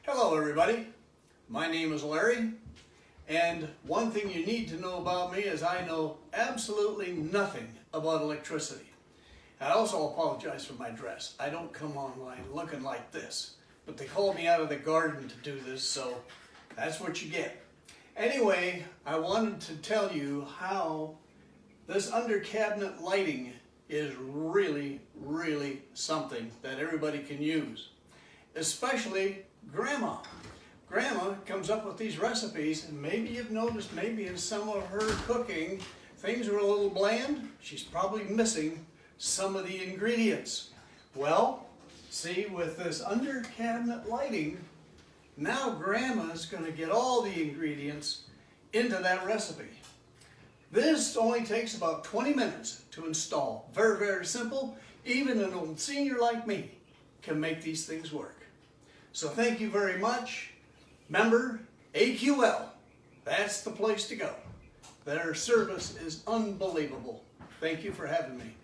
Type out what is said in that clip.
Hello everybody, my name is Larry, and one thing you need to know about me is I know absolutely nothing about electricity. I also apologize for my dress. I don't come online looking like this, but they called me out of the garden to do this, so that's what you get. Anyway, I wanted to tell you how this under cabinet lighting is really something that everybody can use, especially Grandma. Grandma comes up with these recipes, and maybe you've noticed maybe in some of her cooking things are a little bland. She's probably missing some of the ingredients. Well, see, with this under cabinet lighting, now Grandma's going to get all the ingredients into that recipe. This only takes about 20 minutes to install. Very simple. Even an old senior like me can make these things work. So thank you very much. Remember, AQL, that's the place to go. Their service is unbelievable. Thank you for having me.